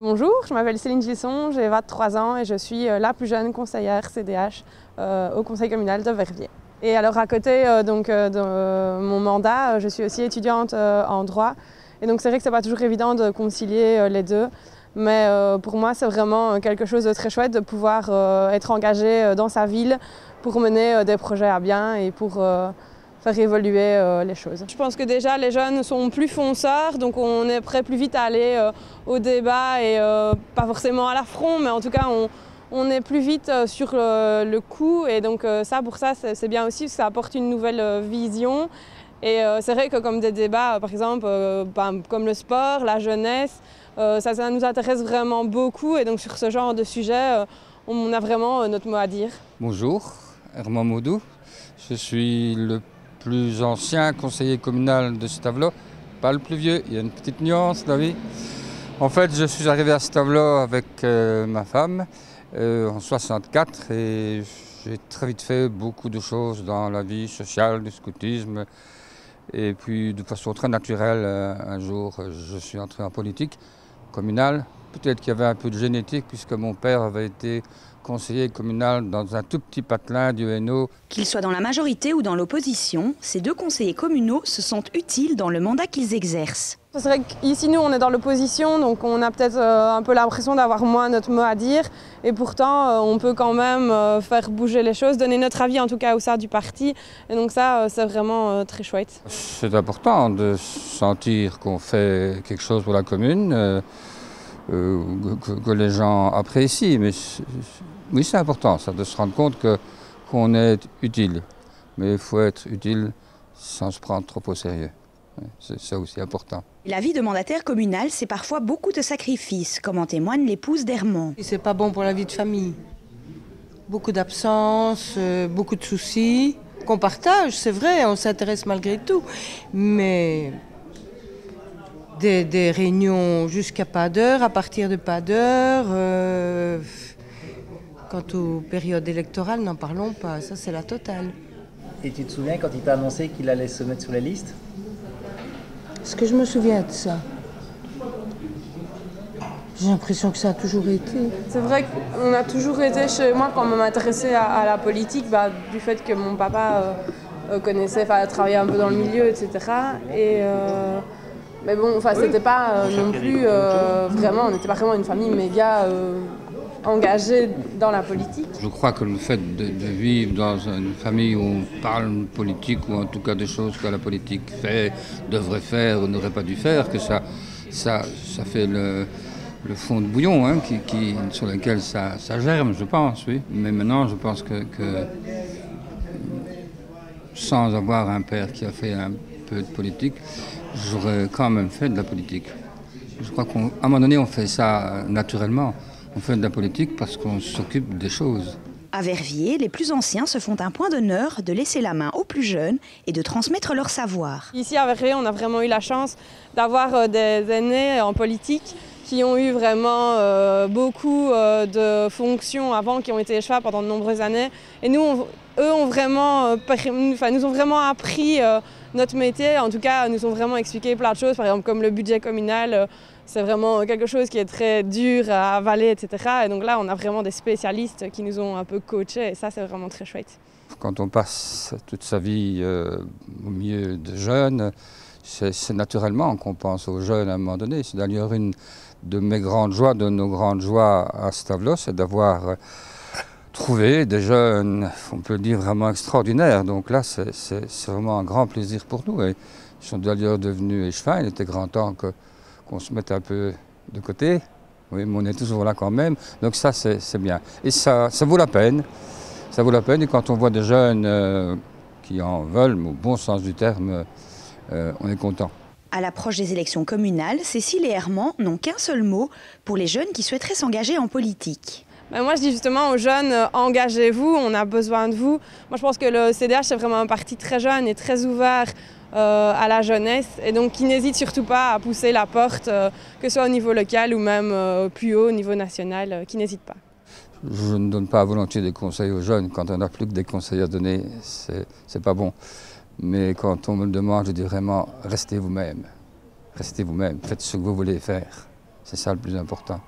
Bonjour, je m'appelle Céline Gilson, j'ai 23 ans et je suis la plus jeune conseillère CDH au conseil communal de Verviers. Et alors à côté de mon mandat, je suis aussi étudiante en droit. Et donc c'est vrai que c'est pas toujours évident de concilier les deux. Mais pour moi, c'est vraiment quelque chose de très chouette de pouvoir être engagé dans sa ville pour mener des projets à bien et pour faire évoluer les choses. Je pense que déjà les jeunes sont plus fonceurs, donc on est prêt plus vite à aller au débat et pas forcément à l'affront, mais en tout cas on est plus vite sur le coup et donc pour ça c'est bien aussi parce que ça apporte une nouvelle vision. Et c'est vrai que comme des débats, par exemple, comme le sport, la jeunesse, ça nous intéresse vraiment beaucoup et donc sur ce genre de sujet, on a vraiment notre mot à dire. Bonjour, Herman Maudou. Je suis le plus ancien conseiller communal de Stavelot, pas le plus vieux, il y a une petite nuance dans la vie. En fait, je suis arrivé à Stavelot avec ma femme en 64 et j'ai très vite fait beaucoup de choses dans la vie sociale, du scoutisme. Et puis de façon très naturelle, un jour, je suis entré en politique communale. Peut-être qu'il y avait un peu de génétique puisque mon père avait été conseiller communal dans un tout petit patelin du Hainaut. Qu'ils soient dans la majorité ou dans l'opposition, ces deux conseillers communaux se sentent utiles dans le mandat qu'ils exercent. C'est vrai qu'ici, nous, on est dans l'opposition, donc on a peut-être un peu l'impression d'avoir moins notre mot à dire. Et pourtant, on peut quand même faire bouger les choses, donner notre avis en tout cas au sein du parti. Et donc ça, c'est vraiment très chouette. C'est important de sentir qu'on fait quelque chose pour la commune, que les gens apprécient. Mais oui, c'est important, ça, de se rendre compte qu'on est utile. Mais il faut être utile sans se prendre trop au sérieux. C'est ça aussi important. La vie de mandataire communal, c'est parfois beaucoup de sacrifices, comme en témoigne l'épouse d'Herman. C'est pas bon pour la vie de famille. Beaucoup d'absences, beaucoup de soucis qu'on partage, c'est vrai, on s'intéresse malgré tout. Mais des réunions jusqu'à pas d'heure, à partir de pas d'heure. Quant aux périodes électorales, n'en parlons pas, ça c'est la totale. Et tu te souviens quand il t'a annoncé qu'il allait se mettre sur la liste ? Est-ce que je me souviens de ça? J'ai l'impression que ça a toujours été. C'est vrai qu'on a toujours été chez moi quand on m'intéressait à la politique, du fait que mon papa travaillait un peu dans le milieu, etc. Mais bon, c'était pas non plus vraiment, on n'était pas vraiment une famille méga engagée dans la politique. Je crois que le fait de vivre dans une famille où on parle politique, ou en tout cas des choses que la politique fait, devrait faire ou n'aurait pas dû faire, que ça fait le fond de bouillon sur lequel ça germe, je pense, oui. Mais maintenant, je pense que sans avoir un père qui a fait un peu de politique, j'aurais quand même fait de la politique. Je crois qu'à un moment donné, on fait ça naturellement. On fait de la politique parce qu'on s'occupe des choses. À Verviers, les plus anciens se font un point d'honneur de laisser la main aux plus jeunes et de transmettre leur savoir. Ici à Verviers, on a vraiment eu la chance d'avoir des aînés en politique qui ont eu vraiment beaucoup de fonctions avant, qui ont été chefs pendant de nombreuses années. Et nous, eux nous ont vraiment appris notre métier. En tout cas, nous ont vraiment expliqué plein de choses, par exemple comme le budget communal. C'est vraiment quelque chose qui est très dur à avaler, etc. Et donc là, on a vraiment des spécialistes qui nous ont un peu coachés et ça, c'est vraiment très chouette. Quand on passe toute sa vie au milieu de jeunes, c'est naturellement qu'on pense aux jeunes à un moment donné. C'est d'ailleurs une de mes grandes joies, de nos grandes joies à Stavelot, c'est d'avoir trouvé des jeunes, on peut le dire, vraiment extraordinaires. Donc là, c'est vraiment un grand plaisir pour nous. Et ils sont d'ailleurs devenus échevins. Il était grand temps qu'on se mette un peu de côté. Oui, mais on est toujours là quand même. Donc ça, c'est bien. Et ça vaut la peine. Ça vaut la peine. Et quand on voit des jeunes qui en veulent, mais au bon sens du terme, on est content. À l'approche des élections communales, Cécile et Herman n'ont qu'un seul mot pour les jeunes qui souhaiteraient s'engager en politique. Moi, je dis justement aux jeunes, engagez-vous, on a besoin de vous. Moi, je pense que le CDH, c'est vraiment un parti très jeune et très ouvert à la jeunesse et donc qui n'hésite surtout pas à pousser la porte, que ce soit au niveau local ou même plus haut, au niveau national, qui n'hésite pas. Je ne donne pas volontiers des conseils aux jeunes. Quand on n'a plus que des conseils à donner, c'est pas bon. Mais quand on me le demande, je dis vraiment, restez vous-même. Restez vous-même, faites ce que vous voulez faire. C'est ça le plus important.